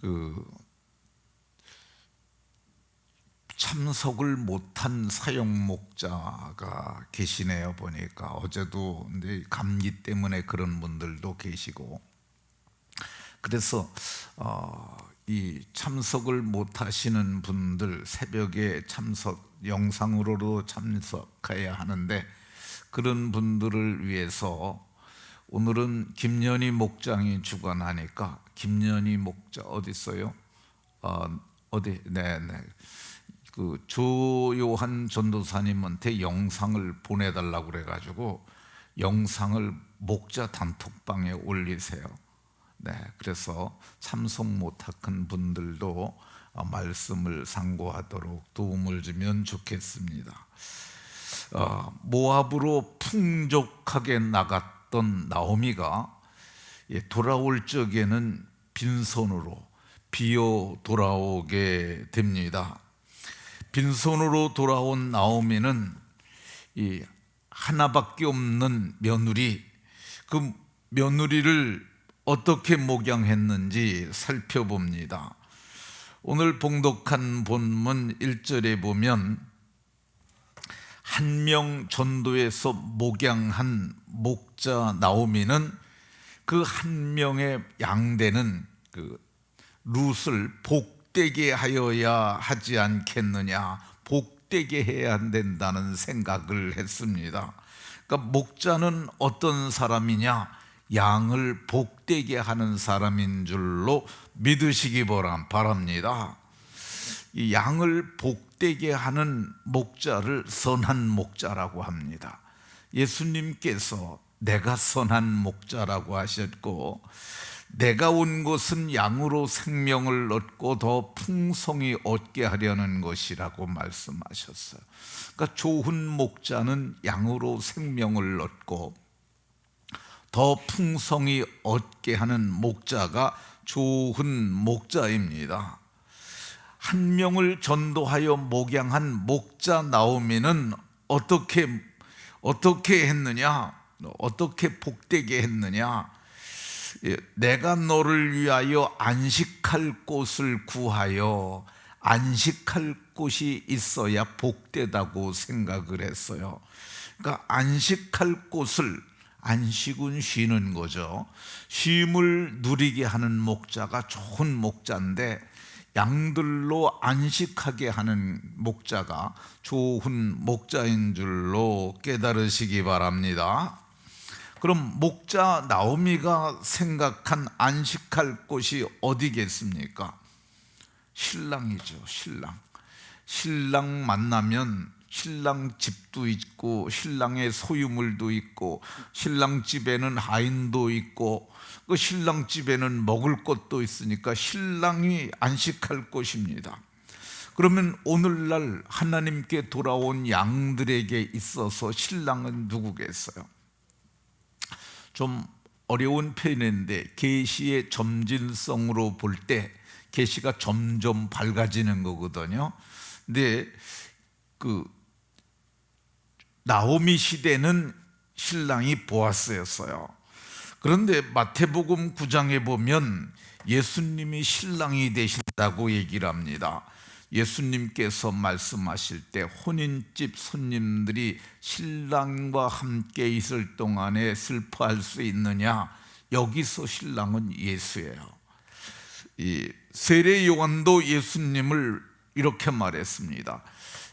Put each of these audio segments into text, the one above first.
그 참석을 못한 사역 목자가 계시네요. 보니까 어제도 근데 감기 때문에 그런 분들도 계시고, 그래서 이 참석을 못하시는 분들 새벽에 영상으로도 참석해야 하는데, 그런 분들을 위해서 오늘은 김연희 목장이 주관하니까, 김연희 목자 어디 있어요? 어디? 네네. 그 조요한 전도사님한테 영상을 보내달라고 그래가지고 영상을 목자 단톡방에 올리세요. 네, 그래서 참석 못한 분들도 말씀을 상고하도록 도움을 주면 좋겠습니다. 모압으로 풍족하게 나갔던 나오미가 돌아올 적에는 빈손으로 비어 돌아오게 됩니다. 빈손으로 돌아온 나오미는 이 하나밖에 없는 며느리, 그 며느리를 어떻게 목양했는지 살펴봅니다. 오늘 봉독한 본문 1절에 보면 한 명 전도에서 목양한 목자 나오미는 그 한 명의 양대는 그 룻을 복되게 하여야 하지 않겠느냐, 복되게 해야 된다는 생각을 했습니다. 그러니까 목자는 어떤 사람이냐, 양을 복되게 하는 사람인 줄로 믿으시기 바랍니다. 이 양을 복되게 하는 목자를 선한 목자라고 합니다. 예수님께서 내가 선한 목자라고 하셨고, 내가 온 것은 양으로 생명을 얻고 더 풍성히 얻게 하려는 것이라고 말씀하셨어요. 그러니까 좋은 목자는 양으로 생명을 얻고 더 풍성히 얻게 하는 목자가 좋은 목자입니다. 한 명을 전도하여 목양한 목자 나오미는 어떻게 했느냐? 어떻게 복되게 했느냐? 내가 너를 위하여 안식할 곳을 구하여, 안식할 곳이 있어야 복되다고 생각을 했어요. 그러니까 안식할 곳을, 안식은 쉬는 거죠. 쉼을 누리게 하는 목자가 좋은 목자인데, 양들로 안식하게 하는 목자가 좋은 목자인 줄로 깨달으시기 바랍니다. 그럼 목자 나오미가 생각한 안식할 곳이 어디겠습니까? 신랑이죠. 신랑 만나면 신랑 집도 있고, 신랑의 소유물도 있고, 신랑 집에는 하인도 있고, 그 신랑 집에는 먹을 것도 있으니까 신랑이 안식할 곳입니다. 그러면 오늘날 하나님께 돌아온 양들에게 있어서 신랑은 누구겠어요? 좀 어려운 표현인데, 계시의 점진성으로 볼 때 계시가 점점 밝아지는 거거든요. 근데 그 나오미 시대는 신랑이 보아스였어요. 그런데 마태복음 9장에 보면 예수님이 신랑이 되신다고 얘기를 합니다. 예수님께서 말씀하실 때 혼인집 손님들이 신랑과 함께 있을 동안에 슬퍼할 수 있느냐? 여기서 신랑은 예수예요. 이 세례 요한도 예수님을 이렇게 말했습니다.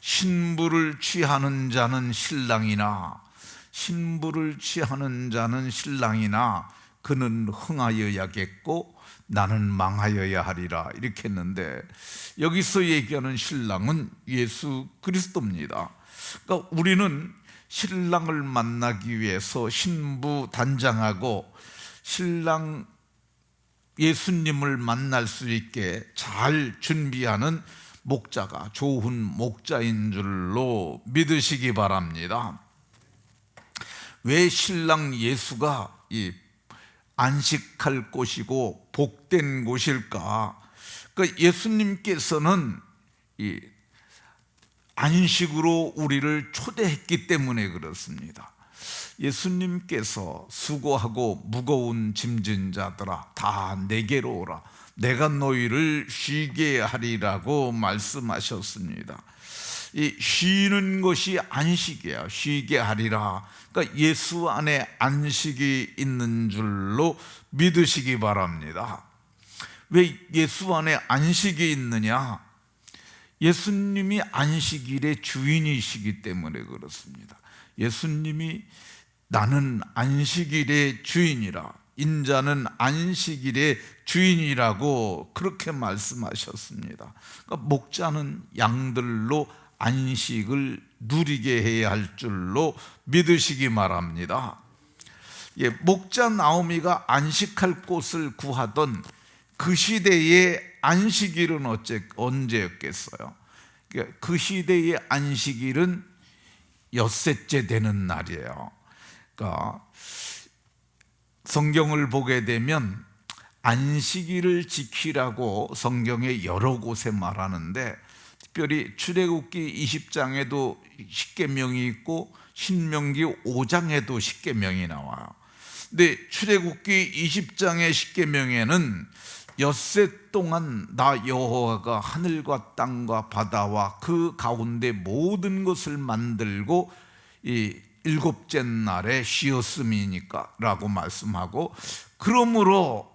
신부를 취하는 자는 신랑이나, 신부를 취하는 자는 신랑이나 그는 흥하여야겠고 나는 망하여야 하리라, 이렇게 했는데, 여기서 얘기하는 신랑은 예수 그리스도입니다. 그러니까 우리는 신랑을 만나기 위해서 신부 단장하고 신랑 예수님을 만날 수 있게 잘 준비하는 목자가 좋은 목자인 줄로 믿으시기 바랍니다. 왜 신랑 예수가 이 안식할 곳이고 복된 곳일까? 그러니까 예수님께서는 이 안식으로 우리를 초대했기 때문에 그렇습니다. 예수님께서 수고하고 무거운 짐진 자들아 다 내게로 오라, 내가 너희를 쉬게 하리라고 말씀하셨습니다. 이 쉬는 것이 안식이에요. 쉬게 하리라. 그러니까 예수 안에 안식이 있는 줄로 믿으시기 바랍니다. 왜 예수 안에 안식이 있느냐? 예수님이 안식일의 주인이시기 때문에 그렇습니다. 예수님이 나는 안식일의 주인이라, 인자는 안식일의 주인이라고 그렇게 말씀하셨습니다. 그러니까 목자는 양들로 안식을 누리게 해야 할 줄로 믿으시기 바랍니다. 목자 나오미가 안식할 곳을 구하던 그 시대의 안식일은 언제였겠어요? 그 시대의 안식일은 엿새째 되는 날이에요. 그러니까 성경을 보게 되면 안식일을 지키라고 성경에 여러 곳에 말하는데, 특별히 출애굽기 20장에도 십계명이 있고 신명기 5장에도 십계명이 나와요. 근데 출애굽기 20장의 십계명에는 엿새 동안 나 여호와가 하늘과 땅과 바다와 그 가운데 모든 것을 만들고 이 일곱째 날에 쉬었음이니까 라고 말씀하고, 그러므로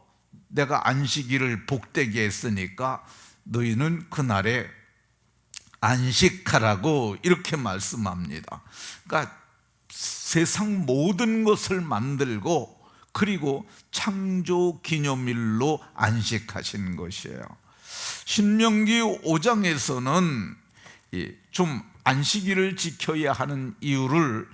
내가 안식일을 복되게 했으니까 너희는 그날에 안식하라고 이렇게 말씀합니다. 그러니까 세상 모든 것을 만들고 그리고 창조 기념일로 안식하신 것이에요. 신명기 5장에서는 좀 안식일을 지켜야 하는 이유를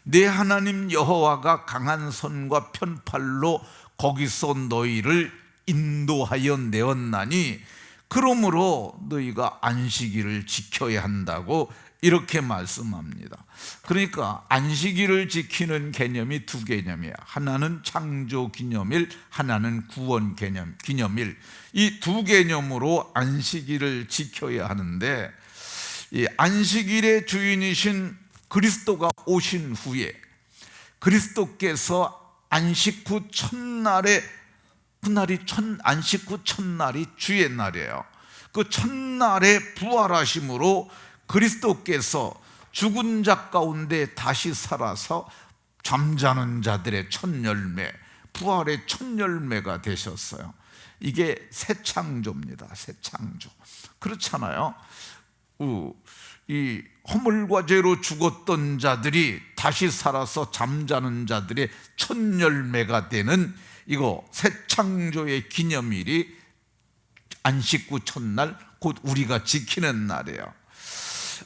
내 하나님 여호와가 강한 손과 편팔로 거기서 너희를 인도하여 내었나니 그러므로 너희가 안식일을 지켜야 한다고 이렇게 말씀합니다. 그러니까 안식일을 지키는 개념이 두 개념이에요. 하나는 창조 기념일, 하나는 구원 기념일. 이 두 개념으로 안식일을 지켜야 하는데, 이 안식일의 주인이신 그리스도가 오신 후에 그리스도께서 안식 후 첫날에, 그날이 안식 후 첫날이 주의 날이에요. 그 첫날에 부활하심으로 그리스도께서 죽은 자 가운데 다시 살아서 잠자는 자들의 첫 열매, 부활의 첫 열매가 되셨어요. 이게 새 창조입니다. 새 창조. 그렇잖아요. 이 허물과 죄로 죽었던 자들이 다시 살아서 잠자는 자들의 첫 열매가 되는 이거 새 창조의 기념일이 안식 후 첫날, 곧 우리가 지키는 날이에요.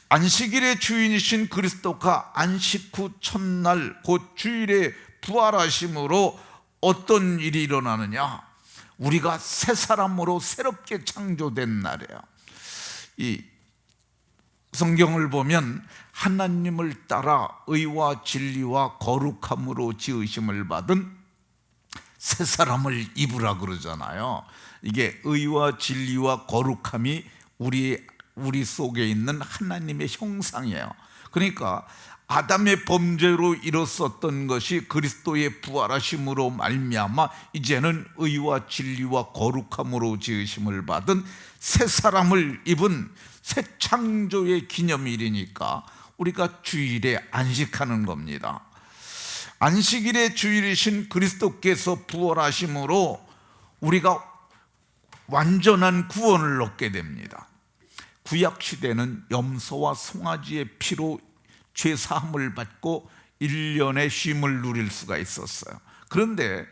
안식일의 주인이신 그리스도가 안식 후 첫날 곧 주일에 부활하심으로 어떤 일이 일어나느냐? 우리가 새 사람으로 새롭게 창조된 날이에요. 이 성경을 보면 하나님을 따라 의와 진리와 거룩함으로 지으심을 받은 새 사람을 입으라 그러잖아요. 이게 의와 진리와 거룩함이 우리 속에 있는 하나님의 형상이에요. 그러니까 아담의 범죄로 일었었던 것이 그리스도의 부활하심으로 말미암아 이제는 의와 진리와 거룩함으로 지으심을 받은 새 사람을 입은 새 창조의 기념일이니까 우리가 주일에 안식하는 겁니다. 안식일의 주일이신 그리스도께서 부활하심으로 우리가 완전한 구원을 얻게 됩니다. 구약시대는 염소와 송아지의 피로 죄사함을 받고 1년의 쉼을 누릴 수가 있었어요. 그런데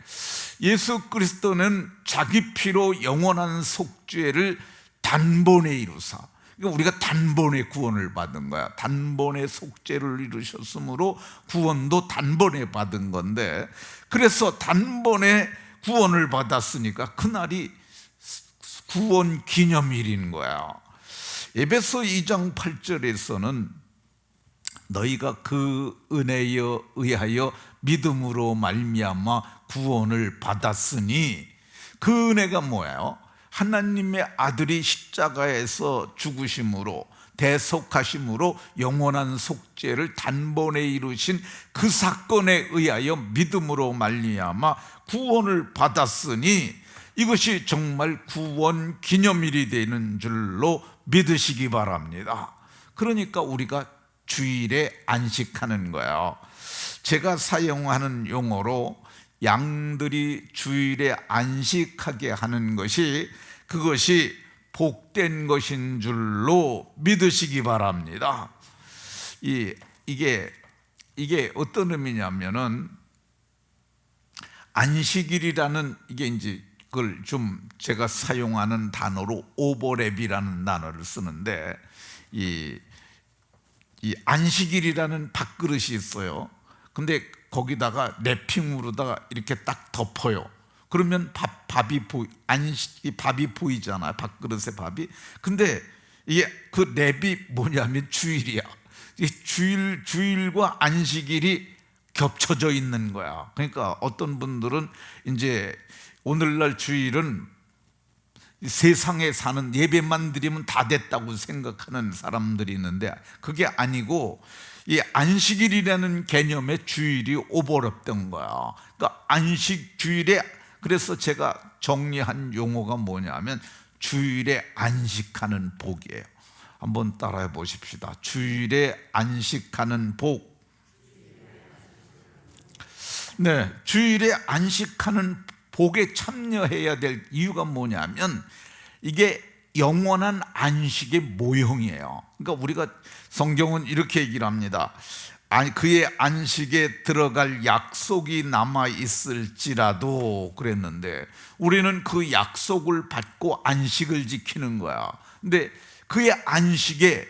예수 그리스도는 자기 피로 영원한 속죄를 단번에 이루사, 그러니까 우리가 단번에 구원을 받은 거야. 단번에 속죄를 이루셨으므로 구원도 단번에 받은 건데, 그래서 단번에 구원을 받았으니까 그날이 구원 기념일인 거야. 에베소 2장 8절에서는 너희가 그 은혜에 의하여 믿음으로 말미암아 구원을 받았으니, 그 은혜가 뭐예요? 하나님의 아들이 십자가에서 죽으심으로 대속하심으로 영원한 속죄를 단번에 이루신 그 사건에 의하여 믿음으로 말미암아 구원을 받았으니 이것이 정말 구원 기념일이 되는 줄로 믿으시기 바랍니다. 그러니까 우리가 주일에 안식하는 거예요. 제가 사용하는 용어로 양들이 주일에 안식하게 하는 것이 그것이 복된 것인 줄로 믿으시기 바랍니다. 이게 어떤 의미냐면은 안식일이라는 이게 이제 그걸 좀 제가 사용하는 단어로 오버랩이라는 단어를 쓰는데 이 안식일이라는 밥그릇이 있어요. 근데 거기다가 랩핑으로다가 이렇게 딱 덮어요. 그러면 밥이 보이잖아요. 밥그릇에 밥이. 근데 이게 그 랩이 뭐냐면 주일이야. 주일과 안식일이 겹쳐져 있는 거야. 그러니까 어떤 분들은 이제 오늘날 주일은 세상에 사는 예배만 드리면 다 됐다고 생각하는 사람들이 있는데 그게 아니고 이 안식일이라는 개념의 주일이 오버랩된 거야. 그러니까 안식 주일에, 그래서 제가 정리한 용어가 뭐냐면 주일에 안식하는 복이에요. 한번 따라해 보십시다. 주일에 안식하는 복. 네, 주일에 안식하는 복에 참여해야 될 이유가 뭐냐면 이게 영원한 안식의 모형이에요. 그러니까 우리가 성경은 이렇게 얘기를 합니다. 그의 안식에 들어갈 약속이 남아 있을지라도 그랬는데 우리는 그 약속을 받고 안식을 지키는 거야. 근데 그의 안식에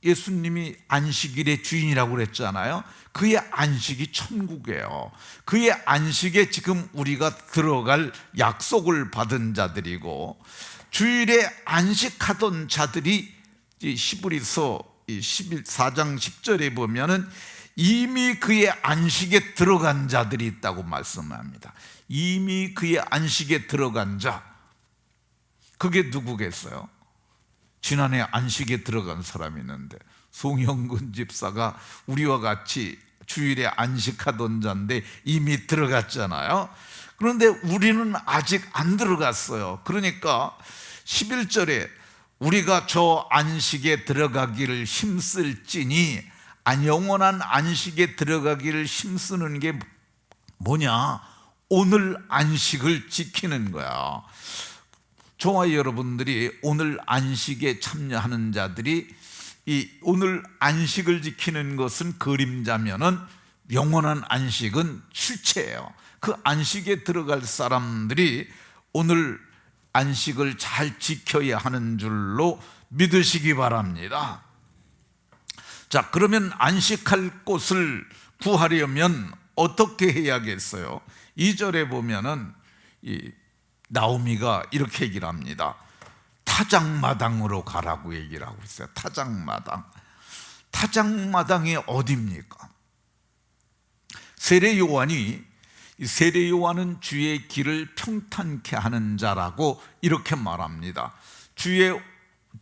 예수님이 안식일의 주인이라고 그랬잖아요. 그의 안식이 천국이에요. 그의 안식에 지금 우리가 들어갈 약속을 받은 자들이고, 주일에 안식하던 자들이 히브리서 4장 10절에 보면은 이미 그의 안식에 들어간 자들이 있다고 말씀합니다. 이미 그의 안식에 들어간 자, 그게 누구겠어요? 지난해 안식에 들어간 사람이 있는데 송영근 집사가 우리와 같이 주일에 안식하던 자인데 이미 들어갔잖아요. 그런데 우리는 아직 안 들어갔어요. 그러니까 11절에 우리가 저 안식에 들어가기를 힘쓸지니, 영원한 안식에 들어가기를 힘쓰는 게 뭐냐? 오늘 안식을 지키는 거야. 저와 여러분들이 오늘 안식에 참여하는 자들이 이 오늘 안식을 지키는 것은 그림자면은 영원한 안식은 실체예요. 그 안식에 들어갈 사람들이 오늘 안식을 잘 지켜야 하는 줄로 믿으시기 바랍니다. 자, 그러면 안식할 곳을 구하려면 어떻게 해야겠어요? 2절에 보면은 나오미가 이렇게 얘기를 합니다. 타작마당으로 가라고 얘기를 하고 있어요. 타작마당. 타작마당이 어디입니까? 세례 요한은 주의 길을 평탄케 하는 자라고 이렇게 말합니다.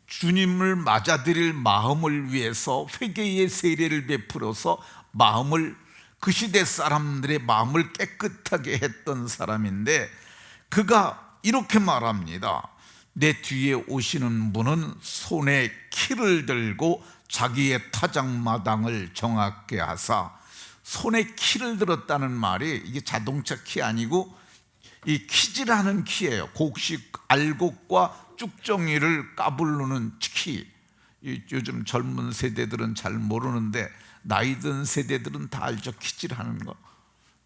주님을 맞아들일 마음을 위해서 회개의 세례를 베풀어서 그 시대 사람들의 마음을 깨끗하게 했던 사람인데, 그가 이렇게 말합니다. 내 뒤에 오시는 분은 손에 키를 들고 자기의 타작마당을 정확게 하사. 손에 키를 들었다는 말이 이게 자동차 키 아니고 이 키질하는 키예요. 곡식 알곡과 쭉정이를 까부르는 키. 요즘 젊은 세대들은 잘 모르는데 나이 든 세대들은 다 알죠. 키질하는 거.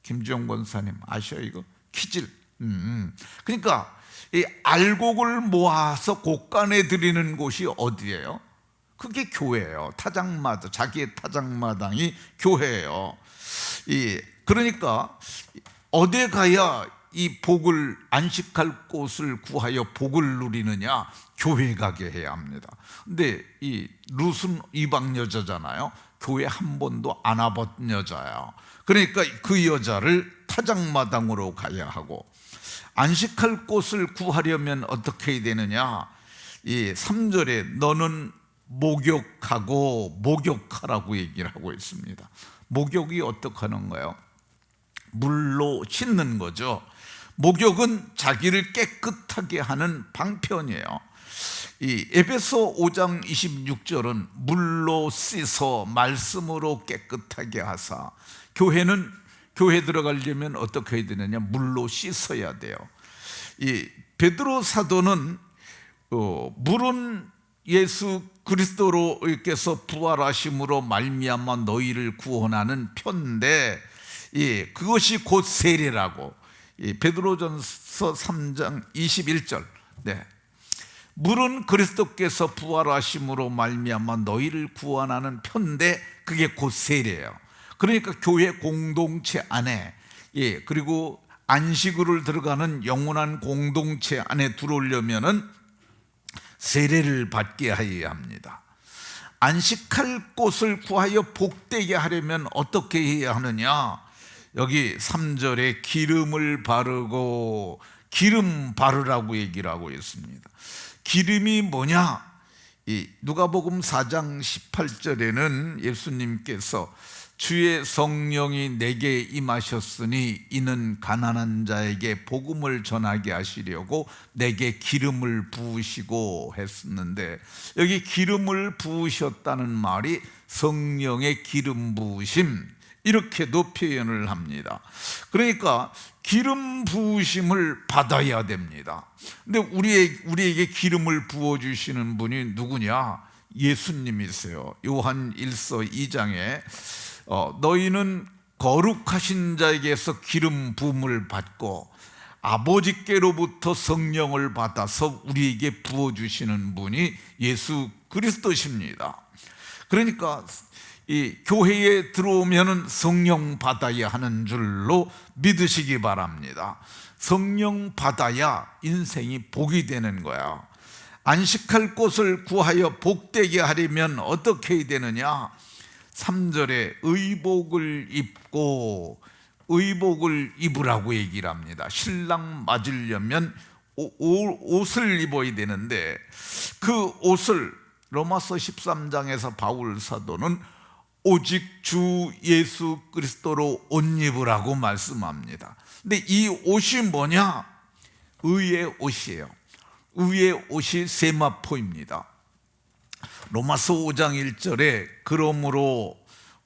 김주영 권사님 아셔요 이거? 키질. 그러니까 이 알곡을 모아서 곡간에 드리는 곳이 어디예요? 그게 교회예요. 타작마당, 자기의 타작마당이 교회예요. 그러니까 어디 가야 이 복을, 안식할 곳을 구하여 복을 누리느냐? 교회 가게 해야 합니다. 근데 이 룻은 이방 여자잖아요. 교회 한 번도 안 와본 여자예요. 그러니까 그 여자를 타작마당으로 가야 하고, 안식할 곳을 구하려면 어떻게 해야 되느냐? 이 3절에 너는 목욕하고 목욕하라고 얘기를 하고 있습니다. 목욕이 어떻게 하는 거예요? 물로 씻는 거죠. 목욕은 자기를 깨끗하게 하는 방편이에요. 이 에베소 5장 26절은 물로 씻어 말씀으로 깨끗하게 하사. 교회는 교회 들어가려면 어떻게 해야 되느냐? 물로 씻어야 돼요. 이 베드로 사도는 물은 예수 그리스도로께서 부활하심으로 말미암아 너희를 구원하는 편인데, 그것이 곧 세례라고. 베드로전서 3장 21절. 네. 물은 그리스도께서 부활하심으로 말미암아 너희를 구원하는 편인데 그게 곧 세례예요. 그러니까 교회 공동체 안에, 그리고 안식으로 들어가는 영원한 공동체 안에 들어오려면은 세례를 받게 하여야 합니다. 안식할 곳을 구하여 복되게 하려면 어떻게 해야 하느냐? 여기 3절에 기름을 바르고, 기름 바르라고 얘기를 하고 있습니다. 기름이 뭐냐? 누가복음 4장 18절에는 예수님께서 주의 성령이 내게 임하셨으니 이는 가난한 자에게 복음을 전하게 하시려고 내게 기름을 부으시고 했었는데, 여기 기름을 부으셨다는 말이 성령의 기름 부으심, 이렇게도 표현을 합니다. 그러니까 기름 부으심을 받아야 됩니다. 근데 우리에게 기름을 부어주시는 분이 누구냐? 예수님이세요. 요한 1서 2장에 너희는 거룩하신 자에게서 기름 부음을 받고 아버지께로부터 성령을 받아서 우리에게 부어주시는 분이 예수 그리스도십니다. 그러니까 이 교회에 들어오면 성령 받아야 하는 줄로 믿으시기 바랍니다. 성령 받아야 인생이 복이 되는 거야. 안식할 곳을 구하여 복되게 하려면 어떻게 해야 되느냐? 3절에 의복을 입고, 의복을 입으라고 얘기를 합니다. 신랑 맞으려면 옷을 입어야 되는데, 그 옷을 로마서 13장에서 바울 사도는 오직 주 예수 그리스도로 옷 입으라고 말씀합니다. 근데 이 옷이 뭐냐? 의의 옷이에요. 의의 옷이 세마포입니다. 로마서 5장 1절에 그러므로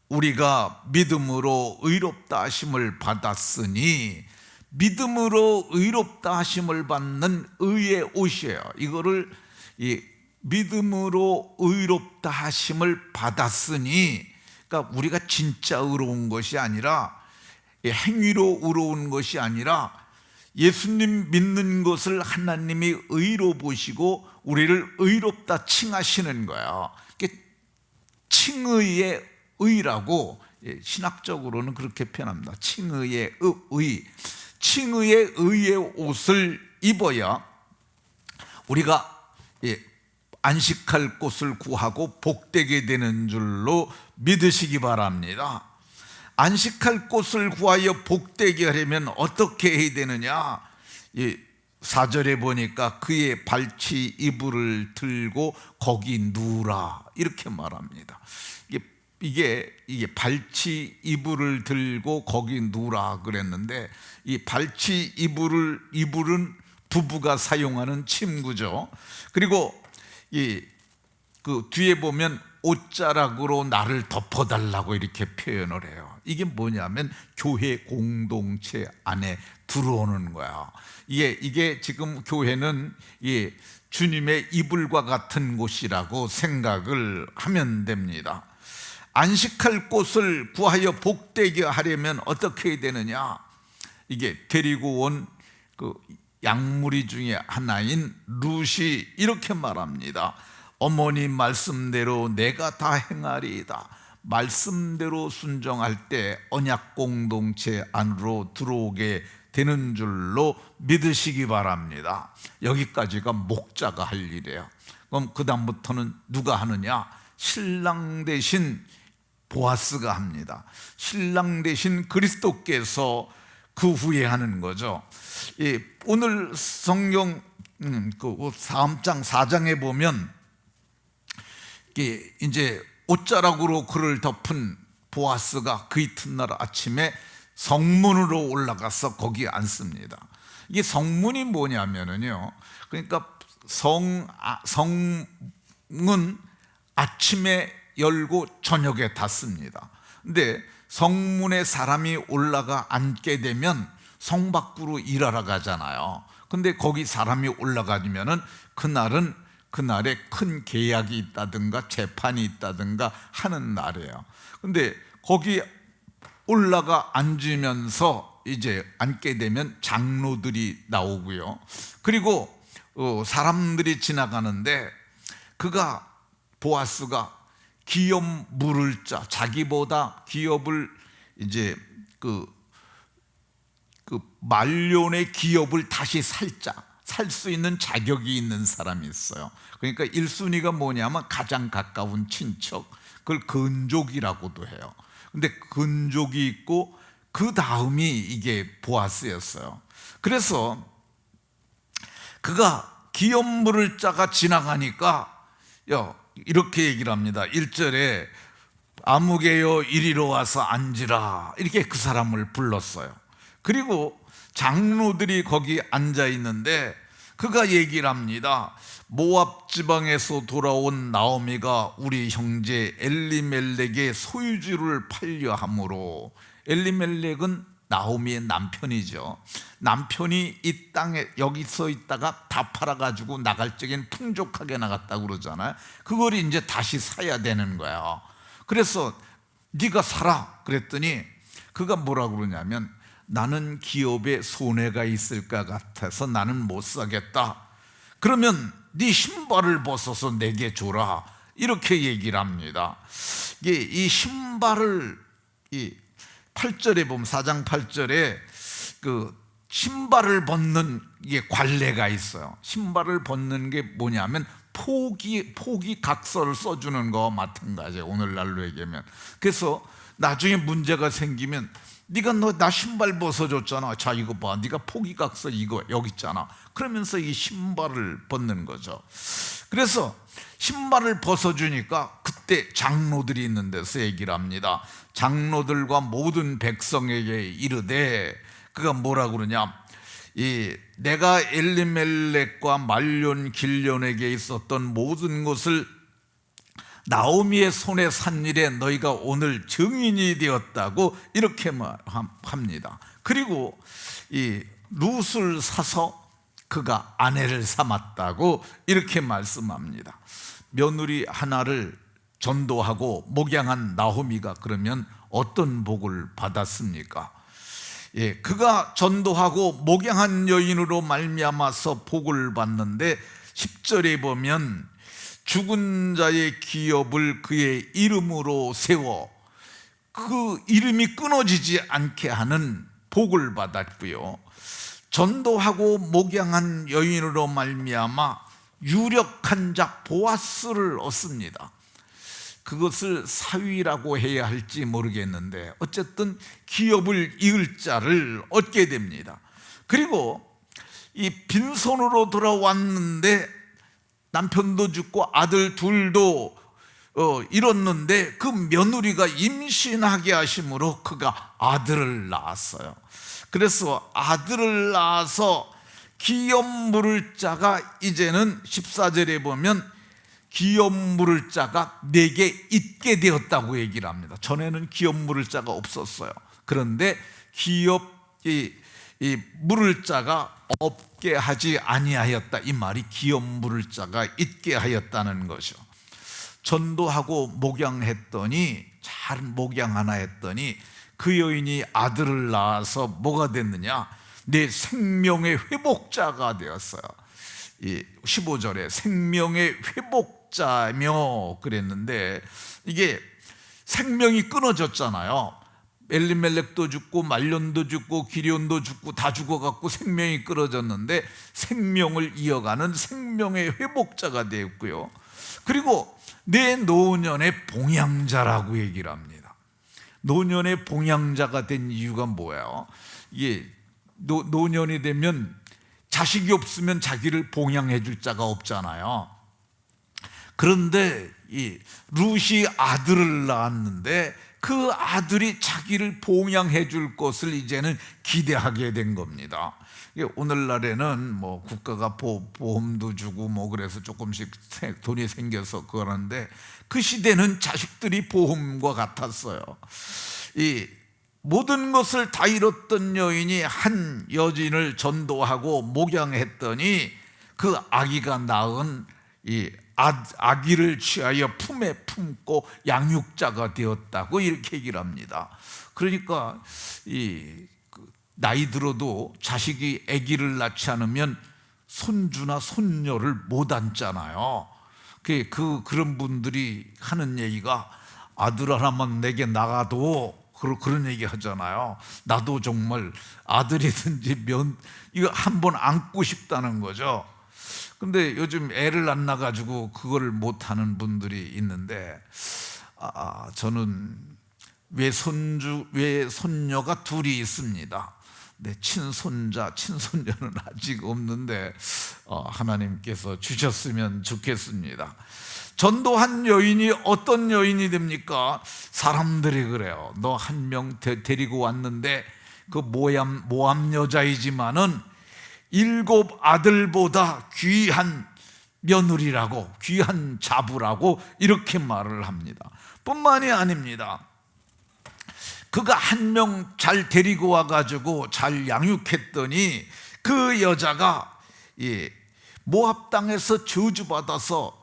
우리가 믿음으로 의롭다 하심을 받았으니, 믿음으로 의롭다 하심을 받는 의의 옷이에요. 이거를 믿음으로 의롭다 하심을 받았으니, 그러니까 우리가 진짜 의로운 것이 아니라, 행위로 의로운 것이 아니라 예수님 믿는 것을 하나님이 의로 보시고 우리를 의롭다 칭하시는 거예요. 칭의의 의라고 신학적으로는 그렇게 표현합니다. 칭의의 의, 칭의의 의의 옷을 입어야 우리가 안식할 곳을 구하고 복되게 되는 줄로 믿으시기 바랍니다. 안식할 곳을 구하여 복되게 하려면 어떻게 해야 되느냐? 4절에 보니까 그의 발치 이불을 들고 거기 누우라, 이렇게 말합니다. 이게 발치 이불을 들고 거기 누우라 그랬는데, 이 발치 이불은 부부가 사용하는 침구죠. 그리고 그 뒤에 보면 옷자락으로 나를 덮어달라고 이렇게 표현을 해요. 이게 뭐냐면 교회 공동체 안에 들어오는 거야. 이게 지금 교회는 주님의 이불과 같은 곳이라고 생각을 하면 됩니다. 안식할 곳을 구하여 복되게 하려면 어떻게 해야 되느냐? 이게 데리고 온 그 양무리 중에 하나인 룻이 이렇게 말합니다. 어머니 말씀대로 내가 다 행하리이다. 말씀대로 순종할 때 언약 공동체 안으로 들어오게 되는 줄로 믿으시기 바랍니다. 여기까지가 목자가 할 일이에요. 그럼 그 다음부터는 누가 하느냐? 신랑 대신 보아스가 합니다. 신랑 대신 그리스도께서 그 후에 하는 거죠. 오늘 성경 그 3장 4장에 보면 이게 이제 옷자락으로 그를 덮은 보아스가 그 이튿날 아침에 성문으로 올라가서 거기 앉습니다. 이게 성문이 뭐냐면은요, 그러니까 성은 아침에 열고 저녁에 닫습니다. 근데 성문에 사람이 올라가 앉게 되면 성 밖으로 일하러 가잖아요. 근데 거기 사람이 올라가면은 그날은 그날에 큰 계약이 있다든가 재판이 있다든가 하는 날이에요. 근데 거기 올라가 앉으면서 이제 앉게 되면 장로들이 나오고요. 그리고 사람들이 지나가는데 보아스가 기업 물을 자, 자기보다 기업을 이제 그 말년의 기업을 다시 살 수 있는 자격이 있는 사람이 있어요. 그러니까 1순위가 뭐냐면 가장 가까운 친척, 그걸 근족이라고도 해요. 근데 근족이 있고 그 다음이 이게 보아스였어요. 그래서 그가 기업 물을 자가 지나가니까 이렇게 얘기를 합니다. 1절에 아무개여 이리로 와서 앉으라, 이렇게 그 사람을 불렀어요. 그리고 장로들이 거기 앉아 있는데 그가 얘기를 합니다. 모압 지방에서 돌아온 나오미가 우리 형제 엘리멜렉의 소유주를 팔려 함으로, 엘리멜렉은 나오미의 남편이죠. 남편이 이 땅에 여기서 있다가 다 팔아가지고 나갈 적엔 풍족하게 나갔다고 그러잖아요. 그걸 이제 다시 사야 되는 거예요. 그래서 네가 사라 그랬더니 그가 뭐라고 그러냐면, 나는 기업에 손해가 있을 것 같아서 나는 못 사겠다. 그러면 네 신발을 벗어서 내게 줘라, 이렇게 얘기를 합니다. 이 신발을 8절에 보면 4장 8절에 그 신발을 벗는 이게 관례가 있어요. 신발을 벗는 게 뭐냐면 포기 각서를 써주는 거와 마찬가지예요, 오늘날로 얘기하면. 그래서 나중에 문제가 생기면 네가 나 신발 벗어줬잖아, 자 이거 봐, 네가 포기각서 이거 여기 있잖아, 그러면서 이 신발을 벗는 거죠. 그래서 신발을 벗어주니까 그때 장로들이 있는 데서 얘기를 합니다. 장로들과 모든 백성에게 이르되, 그가 뭐라 그러냐, 내가 엘리멜렉과 말론 길련에게 있었던 모든 것을 나오미의 손에 산 일에 너희가 오늘 증인이 되었다고 이렇게 합니다. 그리고 이 룻을 사서 그가 아내를 삼았다고 이렇게 말씀합니다. 며느리 하나를 전도하고 목양한 나오미가 그러면 어떤 복을 받았습니까? 그가 전도하고 목양한 여인으로 말미암아서 복을 받는데 10절에 보면 죽은 자의 기업을 그의 이름으로 세워 그 이름이 끊어지지 않게 하는 복을 받았고요. 전도하고 목양한 여인으로 말미암아 유력한 자 보아스를 얻습니다. 그것을 사위라고 해야 할지 모르겠는데 어쨌든 기업을 이을 자를 얻게 됩니다. 그리고 이 빈손으로 돌아왔는데 남편도 죽고 아들 둘도 잃었는데 그 며느리가 임신하게 하심으로 그가 아들을 낳았어요. 그래서 아들을 낳아서 기업 물을 자가 이제는 14절에 보면 기업 물을 자가 내게 있게 되었다고 얘기를 합니다. 전에는 기업 물을 자가 없었어요. 그런데 이 물을 자가 없게 하지 아니하였다, 이 말이 기업 물을 자가 있게 하였다는 것이죠. 전도하고 목양했더니, 잘 목양 하나 했더니 그 여인이 아들을 낳아서 뭐가 됐느냐, 내 생명의 회복자가 되었어요. 15절에 생명의 회복자며 그랬는데, 이게 생명이 끊어졌잖아요. 엘리멜렉도 죽고 말론도 죽고 기럐도 죽고 다 죽어갖고 생명이 끊어졌는데 생명을 이어가는 생명의 회복자가 되었고요. 그리고 내 노년의 봉양자라고 얘기를 합니다. 노년의 봉양자가 된 이유가 뭐예요? 이게 노년이 되면 자식이 없으면 자기를 봉양해 줄 자가 없잖아요. 그런데 이 룻이 아들을 낳았는데 그 아들이 자기를 봉양해 줄 것을 이제는 기대하게 된 겁니다. 오늘날에는 뭐 국가가 보험도 주고 뭐 그래서 조금씩 돈이 생겨서 그러는데, 그 시대는 자식들이 보험과 같았어요. 이 모든 것을 다 잃었던 여인이 한 여진을 전도하고 목양했더니 그 아기가 낳은 이 아기를 취하여 품에 품고 양육자가 되었다고 이렇게 얘기를 합니다. 그러니까 나이 들어도 자식이 아기를 낳지 않으면 손주나 손녀를 못 앉잖아요. 그런 분들이 하는 얘기가, 아들 하나만 내게 나가도 그런 얘기 하잖아요. 나도 정말 아들이든지 이거 한번 안고 싶다는 거죠. 근데 요즘 애를 안 낳아가지고 그거를 못하는 분들이 있는데, 저는 외손녀가 둘이 있습니다. 내 친손녀는 아직 없는데 하나님께서 주셨으면 좋겠습니다. 전도한 여인이 어떤 여인이 됩니까? 사람들이 그래요. 너 한 명 데리고 왔는데 그 모함 여자이지만은 7 아들보다 귀한 며느리라고, 귀한 자부라고 이렇게 말을 합니다. 뿐만이 아닙니다. 그가 한 명 잘 데리고 와가지고 잘 양육했더니 그 여자가 모압 땅에서 저주받아서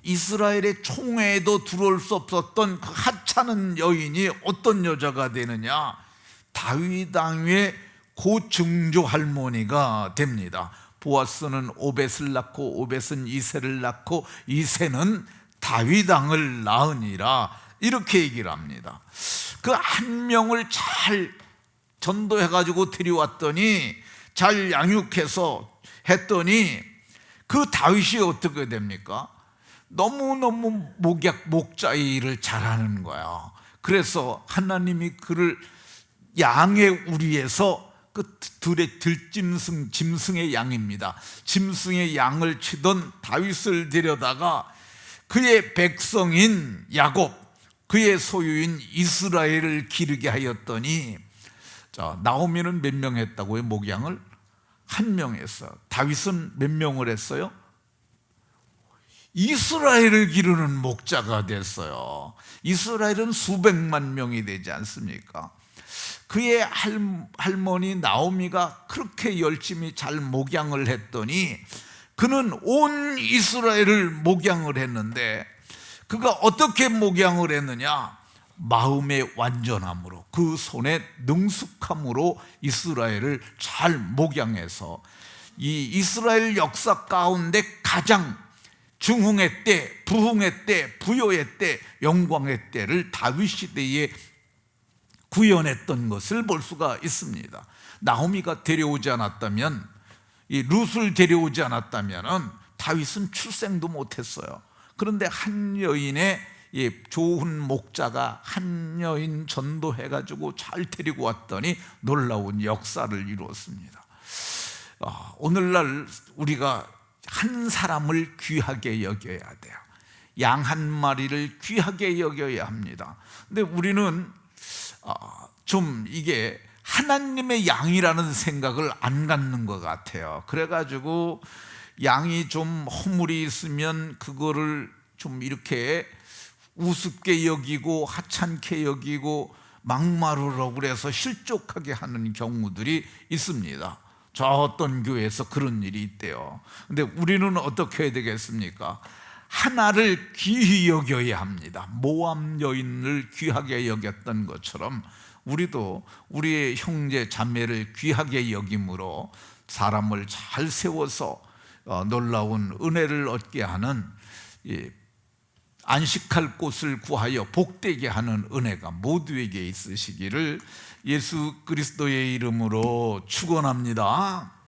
이스라엘의 총회에도 들어올 수 없었던 그 하찮은 여인이 어떤 여자가 되느냐? 다윗 왕의 고증조 할머니가 됩니다. 보아스는 오벳을 낳고 오벳은 이새를 낳고 이새는 다윗 왕을 낳으니라, 이렇게 얘기를 합니다. 그 한 명을 잘 전도해가지고 데려왔더니 잘 양육해서 했더니 그 다윗이 어떻게 됩니까? 너무너무 목자의 일을 잘하는 거야. 그래서 하나님이 그를 양의 우리에서 그 짐승의 양입니다. 짐승의 양을 치던 다윗을 데려다가 그의 백성인 야곱, 그의 소유인 이스라엘을 기르게 하였더니, 나오미는 몇 명 했다고요? 목양을 1명 했어요. 다윗은 몇 명을 했어요? 이스라엘을 기르는 목자가 됐어요. 이스라엘은 수백만 명이 되지 않습니까? 그의 할머니 나오미가 그렇게 열심히 잘 목양을 했더니 그는 온 이스라엘을 목양을 했는데, 그가 어떻게 목양을 했느냐? 마음의 완전함으로, 그 손의 능숙함으로 이스라엘을 잘 목양해서 이 이스라엘 역사 가운데 가장 중흥의 때, 부흥의 때, 부요의 때, 영광의 때를 다윗 시대에 구현했던 것을 볼 수가 있습니다. 나오미가 데려오지 않았다면, 이 룻을 데려오지 않았다면 다윗은 출생도 못했어요. 그런데 한 여인의 좋은 목자가 한 여인 전도해가지고 잘 데리고 왔더니 놀라운 역사를 이루었습니다. 오늘날 우리가 한 사람을 귀하게 여겨야 돼요. 양 한 마리를 귀하게 여겨야 합니다. 근데 우리는 좀 이게 하나님의 양이라는 생각을 안 갖는 것 같아요. 그래가지고 양이 좀 허물이 있으면 그거를 좀 이렇게 우습게 여기고 하찮게 여기고 막말을 그래서 실족하게 하는 경우들이 있습니다. 저 어떤 교회에서 그런 일이 있대요. 근데 우리는 어떻게 해야 되겠습니까? 하나를 귀히 여겨야 합니다. 모함 여인을 귀하게 여겼던 것처럼 우리도 우리의 형제 자매를 귀하게 여김으로 사람을 잘 세워서 놀라운 은혜를 얻게 하는, 안식할 곳을 구하여 복되게 하는 은혜가 모두에게 있으시기를 예수 그리스도의 이름으로 축원합니다.